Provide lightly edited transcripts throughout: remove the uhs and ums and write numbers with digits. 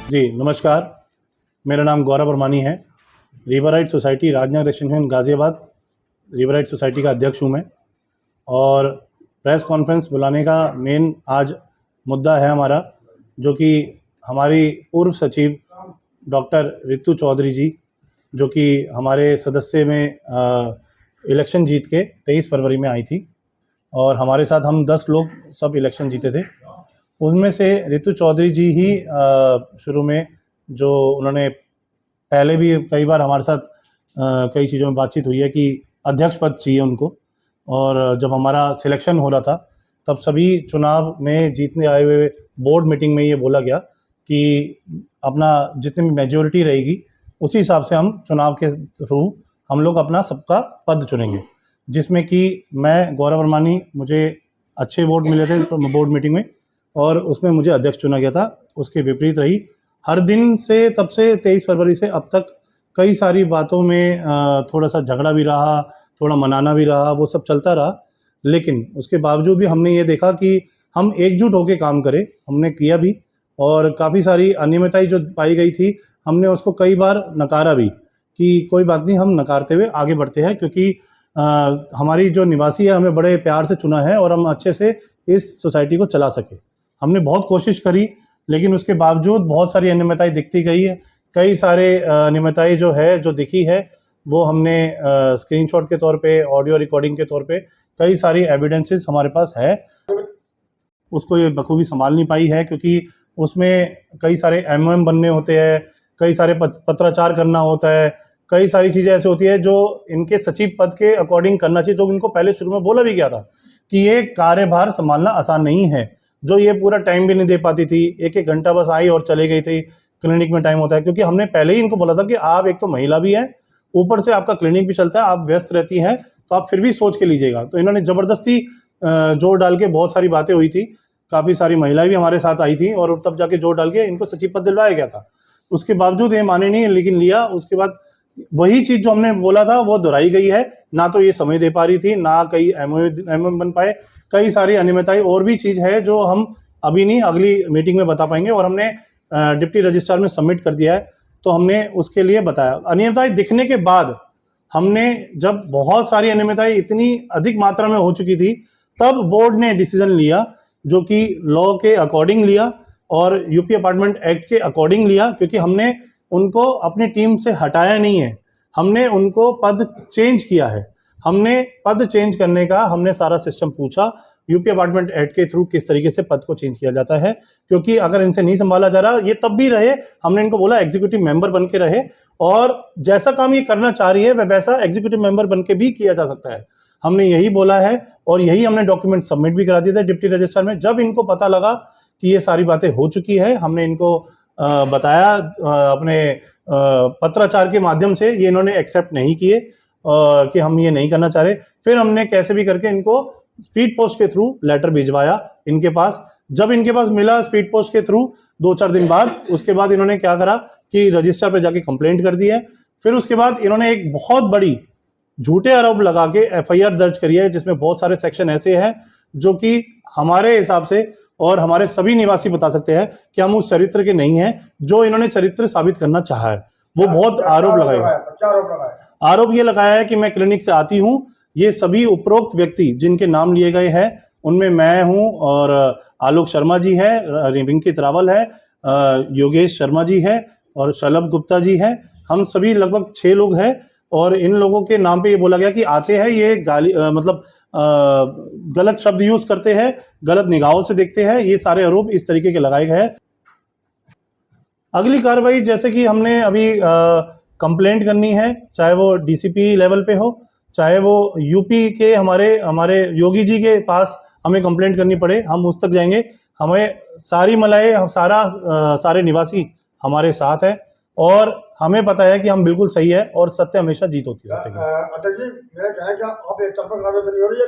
जी नमस्कार, मेरा नाम गौरव वर्मानी है। Riverite society Rajnagar extension Ghaziabad Riverite society का अध्यक्ष हूँ मैं। और प्रेस कॉन्फ्रेंस बुलाने का मेन आज मुद्दा है हमारा, जो कि हमारी पूर्व सचिव डॉक्टर रितु चौधरी जी, जो कि हमारे सदस्य में इलेक्शन जीत के 23 फरवरी में आई थी और हमारे साथ हम 10 लोग सब इलेक्शन जीते थे। उसमें से रितु चौधरी जी ही शुरू में जो उन्होंने पहले भी कई बार हमारे साथ कई चीज़ों में बातचीत हुई है कि अध्यक्ष पद चाहिए उनको। और जब हमारा सिलेक्शन हो रहा था तब सभी चुनाव में जीतने आए हुए बोर्ड मीटिंग में ये बोला गया कि अपना जितनी मेजॉरिटी रहेगी उसी हिसाब से हम चुनाव के थ्रू हम लोग अपना सबका पद चुनेंगे, जिसमें कि मैं गौरव वर्मानी, मुझे अच्छे वोट मिले थे बोर्ड मीटिंग में और उसमें मुझे अध्यक्ष चुना गया था। उसके विपरीत रही हर दिन से, तब से 23 फरवरी से अब तक कई सारी बातों में थोड़ा सा झगड़ा भी रहा, थोड़ा मनाना भी रहा, वो सब चलता रहा। लेकिन उसके बावजूद भी हमने ये देखा कि हम एकजुट होकर काम करें, हमने किया भी। और काफ़ी सारी अनियमितताएं जो पाई गई थी हमने उसको कई बार नकारा भी कि कोई बात नहीं, हम नकारते हुए आगे बढ़ते हैं, क्योंकि हमारी जो निवासी है हमें बड़े प्यार से चुना है और हम अच्छे से इस सोसाइटी को चला सके। हमने बहुत कोशिश करी, लेकिन उसके बावजूद बहुत सारी अनियमितताएं दिखती गई है। कई सारे अनियमितताएं जो दिखी है वो हमने स्क्रीनशॉट के तौर पे, ऑडियो रिकॉर्डिंग के तौर पे कई सारी एविडेंसेस हमारे पास है। उसको ये बखूबी संभाल नहीं पाई है, क्योंकि उसमें कई सारे एमओएम बनने होते हैं, कई सारे पत्राचार करना होता है, कई सारी चीज़ें ऐसी होती है जो इनके सचिव पद के अकॉर्डिंग करना चाहिए, जो इनको पहले शुरू में बोला भी गया था कि ये कार्यभार संभालना आसान नहीं है। जो ये पूरा टाइम भी नहीं दे पाती थी, एक एक घंटा बस आई और चले गई थी। क्लिनिक में टाइम होता है, क्योंकि हमने पहले ही इनको बोला था कि आप एक तो महिला भी हैं, ऊपर से आपका क्लिनिक भी चलता है, आप व्यस्त रहती हैं, तो आप फिर भी सोच के लीजिएगा। तो इन्होंने ज़बरदस्ती जोर डाल के बहुत सारी बातें हुई थी, काफ़ी सारी महिलाएं भी हमारे साथ आई थी और तब जाके जोर डाल के इनको सचिव पद दिलवाया गया था। उसके बावजूद ये माने नहीं, लेकिन लिया। उसके बाद वही चीज़ जो हमने बोला था वो दोहराई गई है। ना तो ये समय दे पा रही थी, ना कई एमओएम बन पाए, कई सारी अनियमितताएं और भी चीज़ है जो हम अभी नहीं, अगली मीटिंग में बता पाएंगे। और हमने डिप्टी रजिस्ट्रार में सबमिट कर दिया है, तो हमने उसके लिए बताया। अनियमितताएं दिखने के बाद हमने, जब बहुत सारी अनियमितताएं इतनी अधिक मात्रा में हो चुकी थी, तब बोर्ड ने डिसीजन लिया, जो कि लॉ के अकॉर्डिंग लिया और यूपी अपार्टमेंट एक्ट के अकॉर्डिंग लिया, क्योंकि हमने उनको अपनी टीम से हटाया नहीं है, हमने उनको पद चेंज किया है। हमने पद चेंज करने का हमने सारा सिस्टम पूछा, यूपी अपार्टमेंट एक्ट के थ्रू किस तरीके से पद को चेंज किया जाता है, क्योंकि अगर इनसे नहीं संभाला जा रहा, ये तब भी रहे, हमने इनको बोला एग्जीक्यूटिव मेंबर बन के रहे, और जैसा काम ये करना चाह रही है वह वैसा एग्जीक्यूटिव मेंबर बन के भी किया जा सकता है। हमने यही बोला है और यही हमने डॉक्यूमेंट सबमिट भी करा दिए थे डिप्टी रजिस्ट्रार में। जब इनको पता लगा कि ये सारी बातें हो चुकी है, हमने इनको बताया अपने पत्राचार के माध्यम से, ये इन्होंने एक्सेप्ट नहीं किए कि हम ये नहीं करना चाह रहे। फिर हमने कैसे भी करके इनको स्पीड पोस्ट के थ्रू लेटर भिजवाया इनके पास। जब इनके पास मिला स्पीड पोस्ट के थ्रू 2-4 दिन बाद, उसके बाद इन्होंने क्या करा कि रजिस्टर पे जाके कंप्लेंट कर दी है। फिर उसके बाद इन्होंने एक बहुत बड़ी झूठे आरोप लगा के एफआईआर दर्ज करी है, जिसमें बहुत सारे सेक्शन ऐसे हैं जो कि हमारे हिसाब से और हमारे सभी निवासी बता सकते हैं कि हम उस चरित्र के नहीं हैं जो इन्होंने चरित्र साबित करना चाहा है। वो बहुत आरोप लगाए। आरोप ये लगाया है कि मैं क्लिनिक से आती हूँ। ये सभी उपरोक्त व्यक्ति जिनके नाम लिए गए हैं, उनमें मैं हूँ और आलोक शर्मा जी है, रिंकित रावल है, योगेश शर्मा जी है और शलभ गुप्ता जी है। हम सभी लगभग 6 लोग हैं और इन लोगों के नाम पे ये बोला गया कि आते हैं, ये गाली मतलब गलत शब्द यूज करते हैं, गलत निगाहों से देखते हैं। ये सारे आरोप इस तरीके के लगाए गए हैं। अगली कार्रवाई, जैसे कि हमने अभी कंप्लेंट करनी है, चाहे वो डीसीपी लेवल पे हो, चाहे वो यूपी के हमारे योगी जी के पास हमें कंप्लेंट करनी पड़े, हम उस तक जाएंगे। हमें सारी मलाई, सारे निवासी हमारे साथ है और हमें पता है कि हम बिल्कुल सही है और सत्य हमेशा जीत होती है। अध्यक्ष जी, मेरा कहना है कि आप एक तरफा कार्रवाई नहीं हो रही है,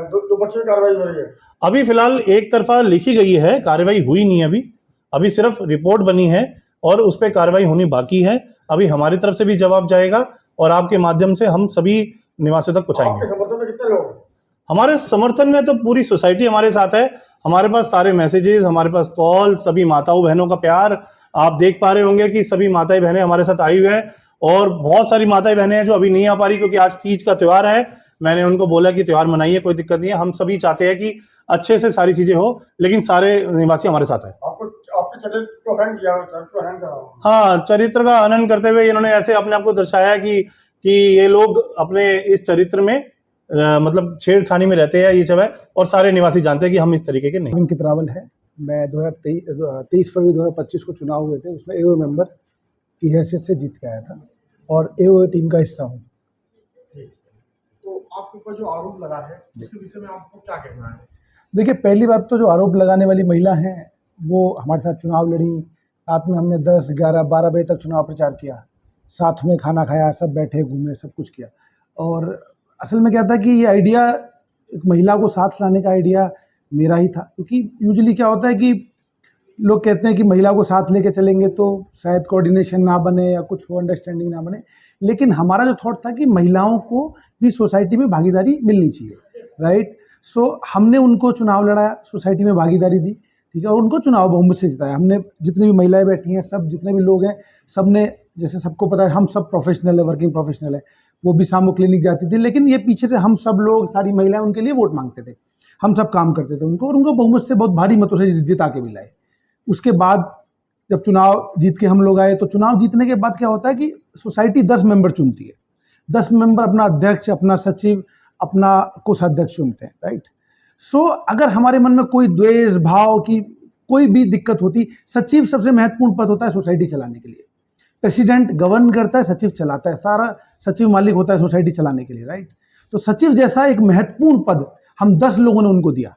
दो पक्ष में कार्रवाई हो रही है। अभी फिलहाल एक तरफा लिखी गई है, कार्रवाई हुई नहीं है अभी सिर्फ रिपोर्ट बनी है और उस पर कार्रवाई होनी बाकी है। अभी हमारी तरफ से भी जवाब जाएगा और आपके माध्यम से हम सभी निवासियों तक पहुंचाएंगे। आपके समर्थन में कितने लोग? हमारे समर्थन में तो पूरी सोसाइटी हमारे साथ है। हमारे पास सारे मैसेजेस, हमारे पास कॉल, सभी माताओं बहनों का प्यार, आप देख पा रहे होंगे कि सभी माताएं बहनें हमारे साथ आई हुई हैं और बहुत सारी माताएं बहनें हैं जो अभी नहीं आ पा रही क्योंकि आज तीज का त्यौहार है। मैंने उनको बोला कि त्यौहार मनाइए, कोई दिक्कत नहीं है, हम सभी चाहते हैं कि अच्छे से सारी चीजें हो, लेकिन सारे निवासी हमारे साथ हैं। आपको आपके चरित्र को हनन किया, चरित्र को हनन करा। हाँ, चरित्र का हनन करते हुए इन्होंने ऐसे अपने आप को दर्शाया कि ये लोग अपने इस चरित्र में मतलब छेड़खानी में रहते हैं ये सब है, और सारे निवासी जानते हैं कि हम इस तरीके के नहीं। अंकित रावल है। मैं 23 फरवरी 2025 को चुनाव हुए थे, उसमें एओए मेंबर की हैसियत से जीत के आया था और एओए टीम का हिस्सा हूँ। तो आपके ऊपर जो आरोप लगा है उसके विषय में आपको क्या कहना है? देखिए, पहली बात तो जो आरोप लगाने वाली महिला हैं वो हमारे साथ चुनाव लड़ी, रात में हमने 10, 11, 12 बजे तक चुनाव प्रचार किया, साथ में खाना खाया, सब बैठे घूमे, सब कुछ किया। और असल में क्या था कि ये आइडिया एक महिला को साथ लाने का आइडिया मेरा ही था, क्योंकि यूजुअली क्या होता है कि लोग कहते हैं कि महिला को साथ लेके चलेंगे तो शायद कोऑर्डिनेशन ना बने या कुछ हो, अंडरस्टैंडिंग ना बने, लेकिन हमारा जो थॉट था कि महिलाओं को भी सोसाइटी में भागीदारी मिलनी चाहिए, राइट। सो हमने उनको चुनाव लड़ाया, सोसाइटी में भागीदारी दी, ठीक है, और उनको चुनाव बहुमत से जिताया। हमने जितनी भी महिलाएं बैठी हैं, सब जितने भी लोग हैं, सब ने, जैसे सबको पता है हम सब प्रोफेशनल है, वर्किंग प्रोफेशनल है, वो भी शाम को क्लिनिक जाती थी, लेकिन ये पीछे से हम सब लोग, सारी महिलाएं उनके लिए वोट मांगते थे, हम सब काम करते थे उनको, और उनको बहुमत से बहुत भारी मतों से जिता के भी लाए। उसके बाद जब चुनाव जीत के हम लोग आए, तो चुनाव जीतने के बाद क्या होता है कि सोसाइटी 10 मेंबर चुनती है, 10 मेंबर अपना अध्यक्ष, अपना सचिव, अपना कोषाध्यक्ष चुनते हैं, राइट। सो अगर हमारे मन में कोई द्वेष भाव की कोई भी दिक्कत होती, सचिव सबसे महत्वपूर्ण पद होता है सोसाइटी चलाने के लिए। प्रेसिडेंट गवर्न करता है, सचिव चलाता है, सारा सचिव मालिक होता है सोसाइटी चलाने के लिए, राइट। तो सचिव जैसा एक महत्वपूर्ण पद हम 10 लोगों ने उनको दिया,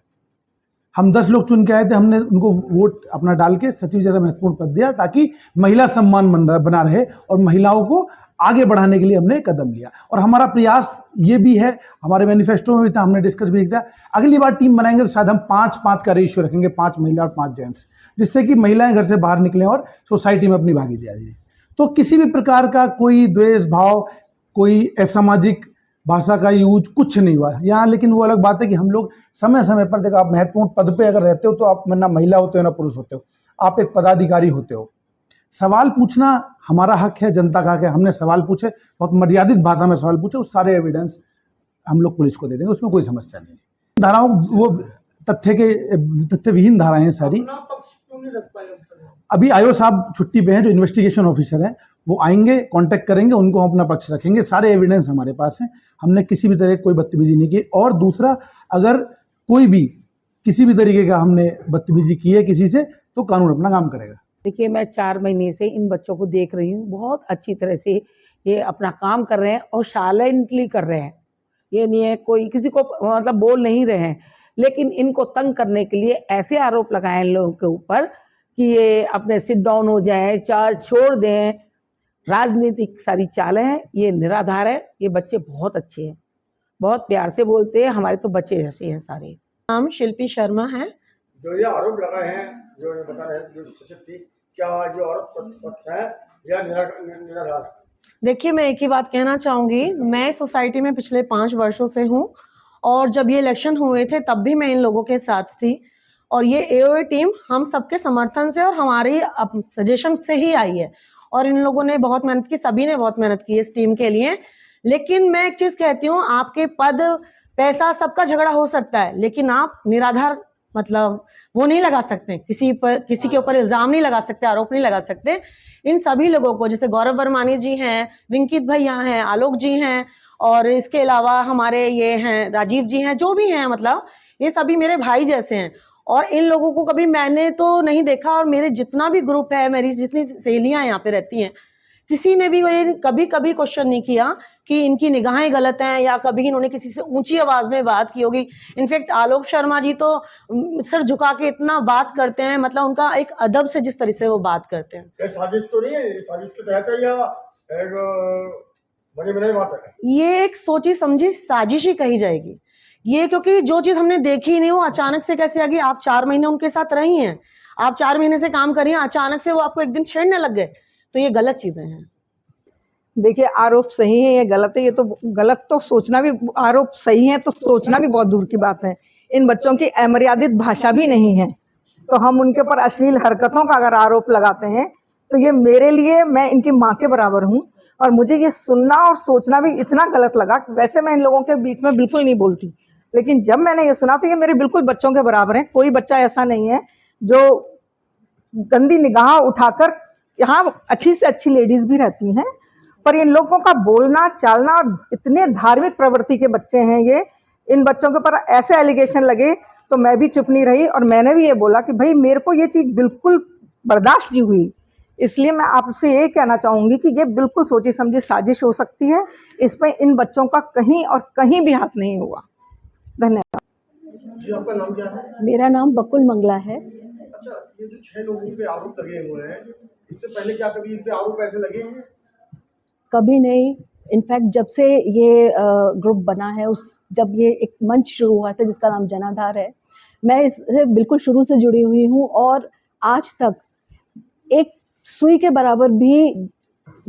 हम 10 लोग चुन के आए थे, हमने उनको वोट अपना डाल के सचिव जैसा महत्वपूर्ण पद दिया, ताकि महिला सम्मान बना रहे, और महिलाओं को आगे बढ़ाने के लिए हमने कदम लिया। और हमारा प्रयास ये भी है, हमारे मैनिफेस्टो में भी था, हमने डिस्कस भी किया, अगली बार टीम बनाएंगे तो शायद हम 5-5 का रेशियो रखेंगे, 5 महिला और 5 जेंट्स, जिससे कि महिलाएं घर से बाहर निकलें और सोसाइटी में अपनी भागीदारी दें। तो किसी भी प्रकार का कोई द्वेष भाव, कोई असामाजिक भाषा का यूज कुछ नहीं हुआ यहाँ। लेकिन वो अलग बात है कि हम लोग समय समय पर, देखो आप महत्वपूर्ण पद पे अगर रहते हो तो आप ना महिला होते हो ना पुरुष होते हो, आप एक पदाधिकारी होते हो, सवाल पूछना हमारा हक है, जनता का हक है। हमने सवाल पूछे, बहुत मर्यादित भाषा में सवाल पूछे, उस सारे एविडेंस हम लोग पुलिस को दे देंगे, उसमें कोई समस्या नहीं। धाराओं वो तथ्यविहीन धाराएं हैं सारी। अभी आयो साहब छुट्टी पे हैं, जो इन्वेस्टिगेशन ऑफिसर हैं, वो आएंगे, कांटेक्ट करेंगे, उनको हम अपना पक्ष रखेंगे, सारे एविडेंस हमारे पास हैं, हमने किसी भी तरह कोई बदतमीजी नहीं की। और दूसरा, अगर कोई भी किसी भी तरीके का हमने बदतमीजी की है किसी से, तो कानून अपना काम करेगा। देखिए, मैं 4 महीने से इन बच्चों को देख रही हूँ, बहुत अच्छी तरह से ये अपना काम कर रहे हैं और साइलेंटली कर रहे हैं। ये नहीं है कोई किसी को मतलब बोल नहीं रहे हैं, लेकिन इनको तंग करने के लिए ऐसे आरोप लगाए इन लोगों के ऊपर कि ये अपने सिट डाउन हो जाए, चार्ज छोड़ दें। राजनीतिक सारी चालें हैं, ये निराधार है। ये बच्चे बहुत अच्छे हैं, बहुत प्यार से बोलते हैं, हमारे तो बच्चे जैसे हैं सारे। नाम शिल्पी शर्मा है। जो ये आरोप लगाए हैं, जो ये बता रहे हैं, जो सचिव थी, क्या जो आरोप सच है या निराधार है? देखिए, मैं एक ही बात कहना चाहूँगी, मैं सोसाइटी में पिछले 5 वर्षों से हूँ, और जब ये इलेक्शन हुए थे तब भी मैं इन लोगों के साथ थी, और ये एओए टीम हम सबके समर्थन से और हमारी सजेशन से ही आई है, और इन लोगों ने बहुत मेहनत की, सभी ने बहुत मेहनत की इस टीम के लिए। लेकिन मैं एक चीज़ कहती हूँ, आपके पद, पैसा, सबका झगड़ा हो सकता है, लेकिन आप निराधार मतलब वो नहीं लगा सकते, किसी के ऊपर इल्जाम नहीं लगा सकते, आरोप नहीं लगा सकते। इन सभी लोगों को, जैसे गौरव वर्मानी जी हैं, विंकित भैया हैं, आलोक जी हैं, और इसके अलावा हमारे ये हैं राजीव जी हैं, जो भी हैं, मतलब ये सभी मेरे भाई जैसे हैं। और इन लोगों को कभी मैंने तो नहीं देखा, और मेरे जितना भी ग्रुप है, मेरी जितनी सहेलियां यहाँ पे रहती हैं, किसी ने भी कभी क्वेश्चन नहीं किया कि इनकी निगाहें गलत हैं, या कभी इन्होंने किसी से ऊंची आवाज में बात की होगी। इनफैक्ट आलोक शर्मा जी तो सर झुका के इतना बात करते हैं, मतलब उनका एक अदब से जिस तरह से वो बात करते हैं। ये साजिश तो नहीं है, साजिश के तहत है या एक बड़ी बड़ी बात है? ये एक सोची समझी साजिश ही कही जाएगी ये, क्योंकि जो चीज हमने देखी नहीं वो अचानक से कैसे आ गई। आप 4 महीने उनके साथ रही हैं, आप 4 महीने से काम कर रही हैं, अचानक से वो आपको एक दिन छेड़ने लग गए, तो ये गलत चीजें हैं। देखिए, आरोप सही है या गलत है, ये तो गलत, तो सोचना भी, आरोप सही है तो सोचना भी बहुत दूर की बात है। इन बच्चों की अमर्यादित भाषा भी नहीं है, तो हम उनके ऊपर अश्लील हरकतों का अगर आरोप लगाते हैं तो ये मेरे लिए, मैं इनकी माँ के बराबर हूँ और मुझे ये सुनना और सोचना भी इतना गलत लगा। वैसे मैं इन लोगों के बीच में बिल्कुल नहीं बोलती, लेकिन जब मैंने ये सुना तो ये मेरे बिल्कुल बच्चों के बराबर है। कोई बच्चा ऐसा नहीं है जो गंदी निगाह उठाकर, यहाँ अच्छी से अच्छी लेडीज भी रहती हैं, पर इन लोगों का बोलना चालना, और इतने धार्मिक प्रवृत्ति के बच्चे हैं ये, इन बच्चों के ऊपर ऐसे एलिगेशन लगे तो मैं भी चुप नहीं रही और मैंने भी ये बोला कि भाई मेरे को ये चीज़ बिल्कुल बर्दाश्त नहीं हुई। इसलिए मैं आपसे ये कहना चाहूँगी कि ये बिल्कुल सोची समझी साजिश हो सकती है, इसमें इन बच्चों का कहीं और कहीं भी हाथ नहीं हुआ। धन्यवाद। जी आपका नाम क्या है? मेरा नाम बकुल मंगला है। अच्छा, ये जो 6 लोगों पे आरोप लगे हुए हैं, इससे पहले क्या कभी इन पे आरोप ऐसे लगे हैं? कभी नहीं। इनफैक्ट जब से ये ग्रुप बना है, जब ये एक मंच शुरू हुआ था जिसका नाम जनाधार है, मैं इससे बिल्कुल शुरू से जुड़ी हुई हूँ और आज तक एक सुई के बराबर भी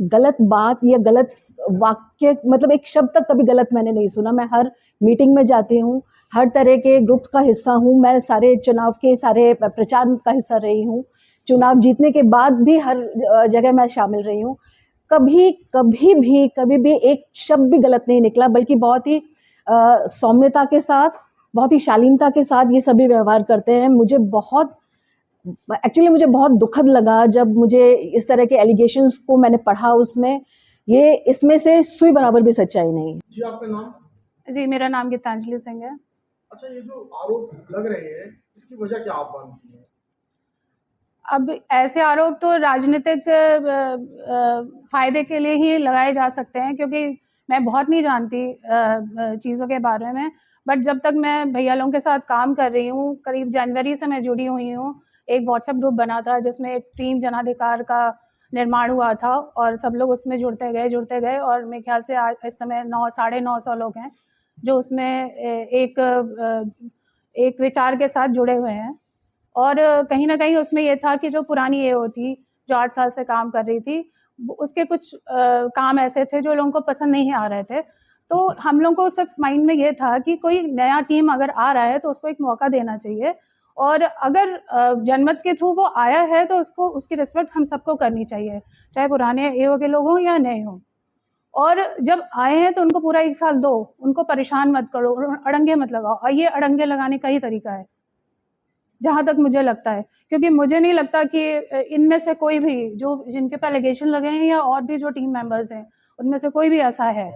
गलत बात या गलत वाक्य, मतलब एक शब्द तक कभी गलत मैंने नहीं सुना। मैं हर मीटिंग में जाती हूँ, हर तरह के ग्रुप का हिस्सा हूँ, मैं सारे चुनाव के सारे प्रचार का हिस्सा रही हूँ, चुनाव जीतने के बाद भी हर जगह मैं शामिल रही हूँ। कभी भी एक शब्द भी गलत नहीं निकला, बल्कि बहुत ही सौम्यता के साथ, बहुत ही शालीनता के साथ ये सभी व्यवहार करते हैं। मुझे बहुत दुखद लगा जब मुझे इस तरह के एलिगेशंस को मैंने पढ़ा, इसमें से सुई बराबर भी सच्चाई नहीं है। जी आपका नाम? जी, मेरा नाम गीतांजलि सिंह है। अच्छा, ये जो आरोप लग रहे हैं, इसकी वजह क्या आप मानती हैं? अब ऐसे आरोप तो राजनीतिक फायदे के लिए ही लगाए जा सकते हैं, क्योंकि मैं बहुत नहीं जानती चीज़ों के बारे में, बट जब तक मैं भैया लोगों के साथ काम कर रही हूँ, करीब जनवरी से मैं जुड़ी हुई हूँ। एक व्हाट्सएप ग्रुप बना था जिसमें एक टीम जनाधिकार का निर्माण हुआ था और सब लोग उसमें जुड़ते गए और मेरे ख्याल से आज इस समय 900-950 लोग हैं जो उसमें एक विचार के साथ जुड़े हुए हैं। और कहीं ना कहीं उसमें ये था कि जो पुरानी एओ थी, जो 8 साल से काम कर रही थी, उसके कुछ काम ऐसे थे जो लोगों को पसंद नहीं आ रहे थे। तो हम लोगों को सिर्फ माइंड में ये था कि कोई नया टीम अगर आ रहा है तो उसको एक मौका देना चाहिए, और अगर जनमत के थ्रू वो आया है तो उसकी रिस्पेक्ट हम सबको करनी चाहिए, चाहे पुराने एओ के लोग हों या नए हों। और जब आए हैं तो उनको पूरा 1 साल दो, उनको परेशान मत करो, अड़ंगे मत लगाओ। और ये अड़ंगे लगाने का ही तरीका है जहाँ तक मुझे लगता है, क्योंकि मुझे नहीं लगता कि इनमें से कोई भी जिनके पर एलिगेशन लगे हैं या और भी जो टीम मेंबर्स हैं उनमें से कोई भी ऐसा है,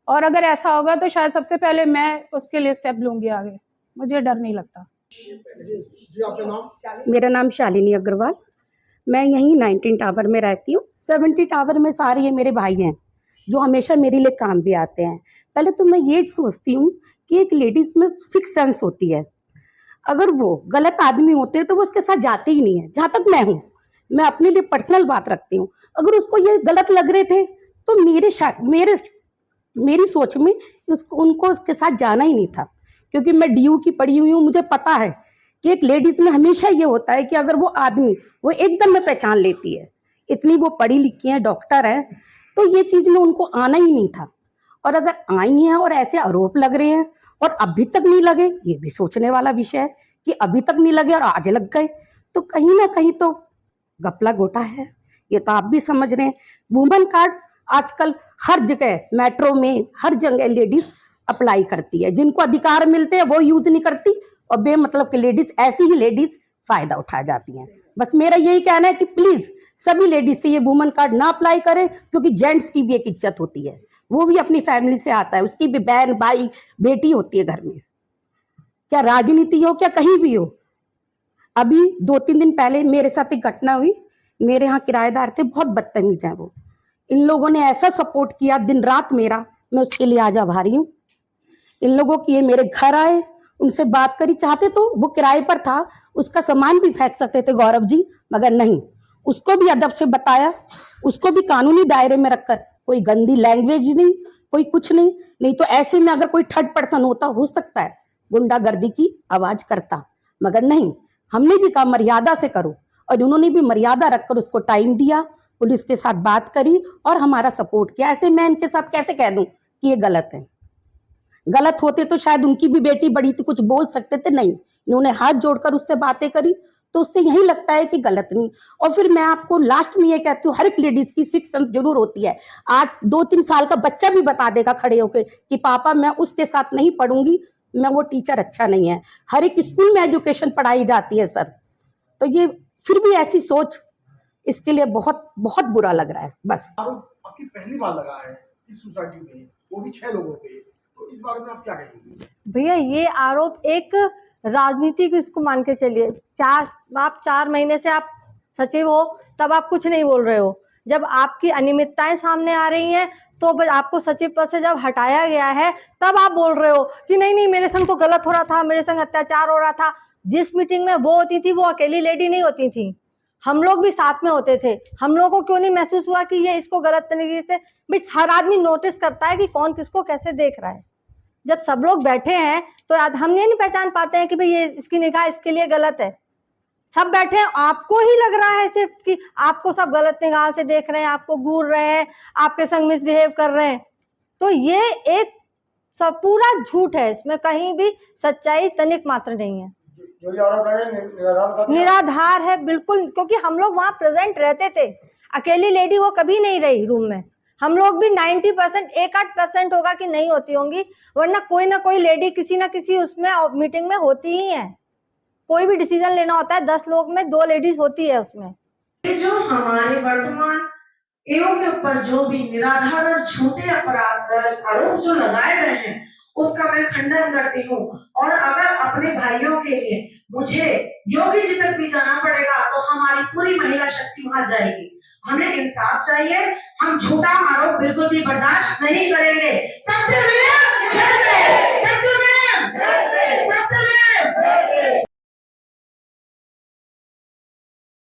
और अगर ऐसा होगा तो शायद सबसे पहले मैं उसके लिए स्टेप लूँगी आगे। मुझे डर नहीं लगता। जी आपका नाम? मेरा नाम शालिनी अग्रवाल। मैं यहीं 19 टावर में रहती हूँ। 70 टावर में सारे ये मेरे भाई हैं जो हमेशा मेरे लिए काम भी आते हैं। पहले तो मैं ये सोचती हूँ कि एक लेडीज़ में 6 सेंस होती है, अगर वो गलत आदमी होते हैं तो वो उसके साथ जाते ही नहीं है। जहाँ तक मैं हूँ, मैं अपने लिए पर्सनल बात रखती हूँ, अगर उसको ये गलत लग रहे थे तो मेरी सोच में उनको उसके साथ जाना ही नहीं था, क्योंकि मैं DU की पढ़ी हुई हूँ। मुझे पता है कि एक लेडीज़ में हमेशा ये होता है कि अगर वो आदमी वो एकदम में पहचान लेती है, इतनी वो पढ़ी लिखी है, डॉक्टर है, तो ये चीज़ में उनको आना ही नहीं था। और अगर आई हैं और ऐसे आरोप लग रहे हैं और अभी तक नहीं लगे, ये भी सोचने वाला विषय है कि अभी तक नहीं लगे और आज लग गए, तो कहीं ना कहीं तो गपला गोटा है। ये तो आप भी समझ रहे हैं। वुमेन कार्ड आजकल हर जगह, मेट्रो में हर जगह लेडीज अप्लाई करती है। जिनको अधिकार मिलते हैं वो यूज नहीं करती, और बेमतलब के लेडीज, ऐसी ही लेडीज फायदा उठा जाती हैं। बस मेरा यही कहना है कि प्लीज सभी लेडीज से ये वुमेन कार्ड ना अप्लाई करें, क्योंकि जेंट्स की भी एक इज्जत होती है, वो भी अपनी फैमिली से आता है, उसकी भी बहन भाई बेटी होती है घर में, क्या राजनीति हो क्या कहीं भी हो। अभी 2-3 दिन पहले मेरे साथ एक घटना हुई। मेरे यहाँ किराएदार थे, बहुत बदतमीज हैं वो। इन लोगों ने ऐसा सपोर्ट किया दिन रात मेरा, मैं उसके लिए आज आभारी हूँ। इन लोगों की ये मेरे घर आए, उनसे बात करी, चाहते तो वो किराए पर था, उसका सामान भी फेंक सकते थे गौरव जी, मगर नहीं, उसको भी अदब से बताया, उसको भी कानूनी दायरे में रखकर, कोई गंदी लैंग्वेज नहीं, कोई कुछ नहीं तो ऐसे में अगर कोई थर्ड पर्सन होता, हो सकता है गुंडागर्दी की आवाज करता, मगर नहीं, हमने भी कहा मर्यादा से करो, और उन्होंने भी मर्यादा रखकर उसको टाइम दिया, पुलिस के साथ बात करी और हमारा सपोर्ट किया। ऐसे मैं इनके साथ कैसे कह दूं कि ये गलत है। गलत होते तो शायद उनकी भी बेटी बड़ी थी, कुछ बोल सकते थे, नहीं, इन्होंने हाथ जोड़कर उससे बातें करी तो उससे यही लगता है कि गलत नहीं। और फिर मैं आपको लास्ट में ये कहती हूँ, हर एक लेडीज की सिक्स सेंस जरूर होती है। आज 2-3 साल का बच्चा भी बता देगा खड़े होके कि पापा मैं उसके साथ नहीं पढ़ूंगी, मैं वो टीचर अच्छा नहीं है। हर एक स्कूल में एजुकेशन पढ़ाई जाती है सर। तो ये फिर भी ऐसी सोच, इसके लिए बहुत बहुत बुरा लग रहा है। बस आरोप आपकी पहली बार लगा है इस सोसाइटी में, वो भी 6 लोगों पे, तो इस बारे में आप क्या कहेंगे? भैया ये आरोप एक राजनीति को इसको मान के चलिए। आप 4 महीने से आप सचिव हो, तब आप कुछ नहीं बोल रहे हो। जब आपकी अनियमितताएं सामने आ रही हैं तो आपको सचिव पद से जब हटाया गया है तब आप बोल रहे हो कि नहीं नहीं मेरे संग तो गलत हो रहा था, मेरे संग अत्याचार हो रहा था। जिस मीटिंग में वो होती थी वो अकेली लेडी नहीं होती थी, हम लोग भी साथ में होते थे। हम लोगों को क्यों नहीं महसूस हुआ कि ये इसको गलत तरीके से, भाई हर आदमी नोटिस करता है कि कौन किसको कैसे देख रहा है। जब सब लोग बैठे हैं तो हम ये नहीं पहचान पाते हैं कि भाई ये इसकी निगाह इसके लिए गलत है। सब बैठे हैं, आपको ही लग रहा है सिर्फ कि आपको सब गलत निगाह से देख रहे हैं, आपको घूर रहे हैं, आपके संग मिसबिहेव कर रहे हैं। तो ये एक सब पूरा झूठ है, इसमें कहीं भी सच्चाई तनिक मात्र नहीं है। जो ये आरोप है निराधार है बिल्कुल, क्योंकि हम लोग वहां प्रेजेंट रहते थे। अकेली लेडी वो कभी नहीं रही रूम में। हम लोग भी 90%, 1-8% होगा कि नहीं होती होंगी, वरना कोई ना कोई लेडी किसी ना किसी उसमें मीटिंग में होती ही है। कोई भी डिसीजन लेना होता है 10 लोग में 2 लेडीज होती है उसमें। ये जो हमारे वर्तमान एओ के ऊपर जो भी निराधार और झूठे अपराध आरोप जो लगाए गए हैं उसका मैं खंडन करती हूँ। और अगर अपने भाइयों के लिए मुझे योगी जी तक भी जाना पड़ेगा तो हमारी पूरी महिला शक्ति वहां जाएगी। हमें इंसाफ चाहिए, हम झूठा आरोप बिल्कुल भी बर्दाश्त नहीं करेंगे। सत्य में